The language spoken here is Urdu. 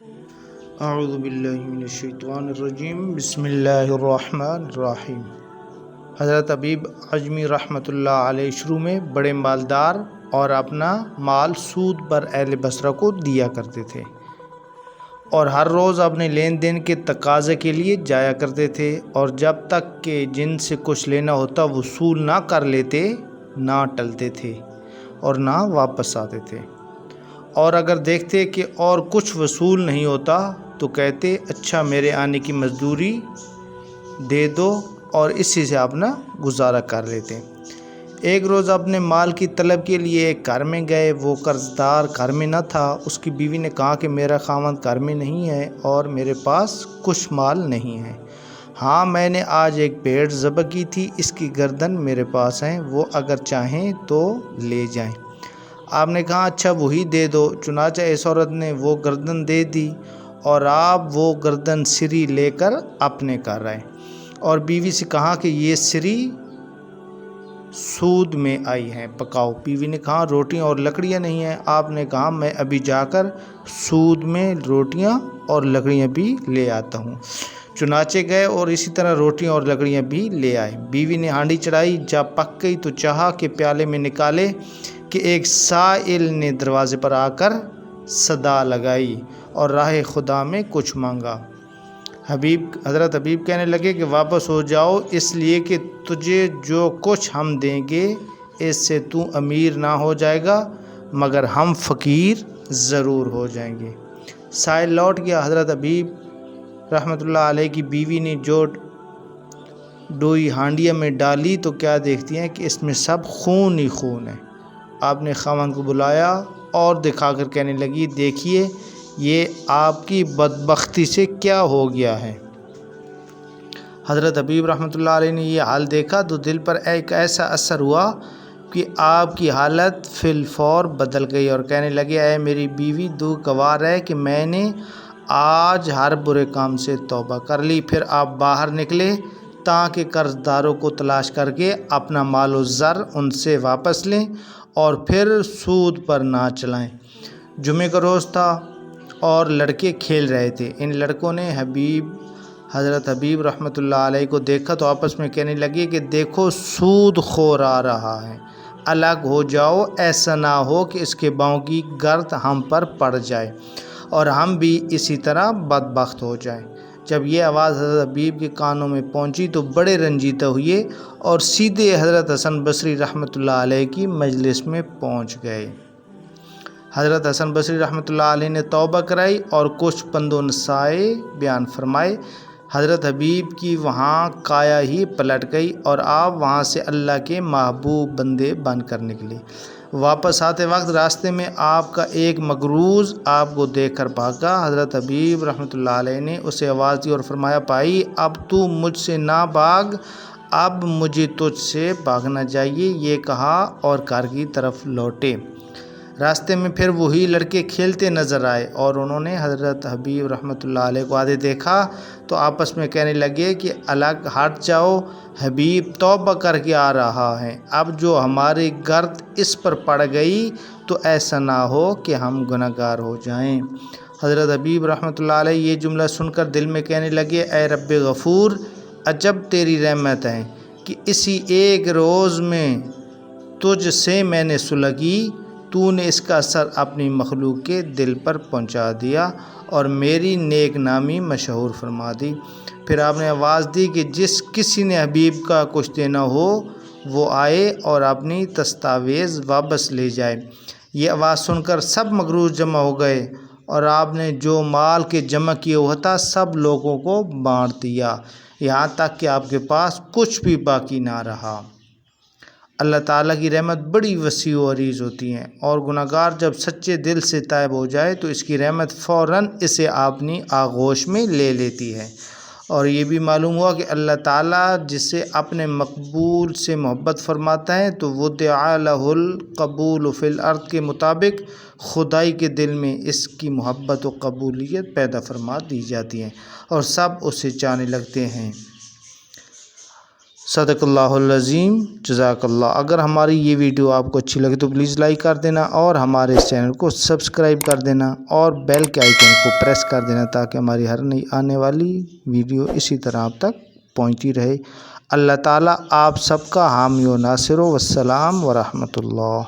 اعوذ باللہ من الشیطان الرجیم، بسم اللہ الرحمن الرحیم۔ حضرت حبیب عجمی رحمۃ اللہ علیہ شروع میں بڑے مالدار اور اپنا مال سود پر اہل بصرہ کو دیا کرتے تھے، اور ہر روز اپنے لین دین کے تقاضے کے لیے جایا کرتے تھے، اور جب تک کہ جن سے کچھ لینا ہوتا وصول نہ کر لیتے نہ ٹلتے تھے اور نہ واپس آتے تھے، اور اگر دیکھتے کہ اور کچھ وصول نہیں ہوتا تو کہتے اچھا میرے آنے کی مزدوری دے دو، اور اسی سے اپنا گزارا کر لیتے۔ ایک روز اپنے مال کی طلب کے لیے ایک گھر میں گئے، وہ قرض دار گھر میں نہ تھا۔ اس کی بیوی نے کہا کہ میرا خاوند گھر میں نہیں ہے اور میرے پاس کچھ مال نہیں ہے۔ ہاں، میں نے آج ایک بھیڑ ذبح کی تھی، اس کی گردن میرے پاس ہے، وہ اگر چاہیں تو لے جائیں۔ آپ نے کہا اچھا وہی دے دو۔ چنانچہ اس عورت نے وہ گردن دے دی، اور آپ وہ گردن سری لے کر اپنے گھر آئے، اور بیوی سے کہا کہ یہ سری سود میں آئی ہیں، پکاؤ۔ بیوی نے کہا روٹیاں اور لکڑیاں نہیں ہیں۔ آپ نے کہا میں ابھی جا کر سود میں روٹیاں اور لکڑیاں بھی لے آتا ہوں۔ چنانچہ گئے اور اسی طرح روٹیاں اور لکڑیاں بھی لے آئے۔ بیوی نے ہانڈی چڑھائی، جب پک گئی تو چاہا کہ پیالے میں نکالے کہ ایک سائل نے دروازے پر آ کر صدا لگائی اور راہ خدا میں کچھ مانگا۔ حضرت حبیب کہنے لگے کہ واپس ہو جاؤ، اس لیے کہ تجھے جو کچھ ہم دیں گے اس سے تو امیر نہ ہو جائے گا، مگر ہم فقیر ضرور ہو جائیں گے۔ سائل لوٹ گیا۔ حضرت حبیب رحمۃ اللہ علیہ کی بیوی نے جو ڈوئی ہانڈیا میں ڈالی تو کیا دیکھتی ہیں کہ اس میں سب خون ہی خون ہے۔ آپ نے خاوند کو بلایا اور دکھا کر کہنے لگی دیکھیے یہ آپ کی بدبختی سے کیا ہو گیا ہے۔ حضرت حبیب رحمۃ اللہ علیہ نے یہ حال دیکھا تو دل پر ایک ایسا اثر ہوا کہ آپ کی حالت فی الفور بدل گئی، اور کہنے لگے اے میری بیوی، تو گوار ہے کہ میں نے آج ہر برے کام سے توبہ کر لی۔ پھر آپ باہر نکلے تاکہ قرض داروں کو تلاش کر کے اپنا مال و زر ان سے واپس لیں اور پھر سود پر نہ چلائیں۔ جمعے کا روز تھا اور لڑکے کھیل رہے تھے۔ ان لڑکوں نے حضرت حبیب رحمۃ اللہ علیہ کو دیکھا تو آپس میں کہنے لگے کہ دیکھو سود خور آ رہا ہے، الگ ہو جاؤ، ایسا نہ ہو کہ اس کے پاؤں کی گرد ہم پر پڑ جائے اور ہم بھی اسی طرح بدبخت ہو جائیں۔ جب یہ آواز حضرت حبیب کے کانوں میں پہنچی تو بڑے رنجیدہ ہوئے اور سیدھے حضرت حسن بصری رحمۃ اللہ علیہ کی مجلس میں پہنچ گئے۔ حضرت حسن بصری رحمۃ اللہ علیہ نے توبہ کرائی اور کچھ پند و نصائح بیان فرمائے۔ حضرت حبیب کی وہاں کایا ہی پلٹ گئی اور آپ وہاں سے اللہ کے محبوب بندے بن کر نکلے۔ واپس آتے وقت راستے میں آپ کا ایک مغروض آپ کو دیکھ کر بھاگا۔ حضرت حبیب رحمۃ اللہ علیہ نے اسے آواز دی اور فرمایا بھائی اب تو مجھ سے نہ بھاگ، اب مجھے تجھ سے بھاگنا چاہیے، یہ کہا اور گھر کی طرف لوٹے۔ راستے میں پھر وہی لڑکے کھیلتے نظر آئے اور انہوں نے حضرت حبیب رحمۃ اللہ علیہ کو آتے دیکھا تو آپس میں کہنے لگے کہ الگ ہٹ جاؤ، حبیب توبہ کر کے آ رہا ہے، اب جو ہماری گرد اس پر پڑ گئی تو ایسا نہ ہو کہ ہم گنہگار ہو جائیں۔ حضرت حبیب رحمۃ اللہ علیہ یہ جملہ سن کر دل میں کہنے لگے اے رب غفور، عجب تیری رحمت ہے کہ اسی ایک روز میں تجھ سے میں نے صلح کی، تو نے اس کا اثر اپنی مخلوق کے دل پر پہنچا دیا اور میری نیک نامی مشہور فرما دی۔ پھر آپ نے آواز دی کہ جس کسی نے حبیب کا کچھ دینا ہو وہ آئے اور اپنی دستاویز واپس لے جائے۔ یہ آواز سن کر سب مغروض جمع ہو گئے اور آپ نے جو مال کے جمع کیا ہوا تھا سب لوگوں کو بانٹ دیا، یہاں تک کہ آپ کے پاس کچھ بھی باقی نہ رہا۔ اللہ تعالیٰ کی رحمت بڑی وسیع و عریض ہوتی ہیں، اور گناہ گار جب سچے دل سے تائب ہو جائے تو اس کی رحمت فوراً اسے اپنی آغوش میں لے لیتی ہے۔ اور یہ بھی معلوم ہوا کہ اللہ تعالیٰ جسے اپنے مقبول سے محبت فرماتا ہے تو وُدِعَ لَهُ الْقَبُولُ فِي الْأَرْضِ کے مطابق خدائی کے دل میں اس کی محبت و قبولیت پیدا فرما دی جاتی ہے اور سب اسے چاہنے لگتے ہیں۔ صدق اللہ العظیم، جزاک اللہ۔ اگر ہماری یہ ویڈیو آپ کو اچھی لگے تو پلیز لائک کر دینا اور ہمارے اس چینل کو سبسکرائب کر دینا اور بیل کے آئیکن کو پریس کر دینا تاکہ ہماری ہر نئی آنے والی ویڈیو اسی طرح آپ تک پہنچتی رہے۔ اللہ تعالیٰ آپ سب کا حامی و ناصر و والسلام ورحمۃ اللہ۔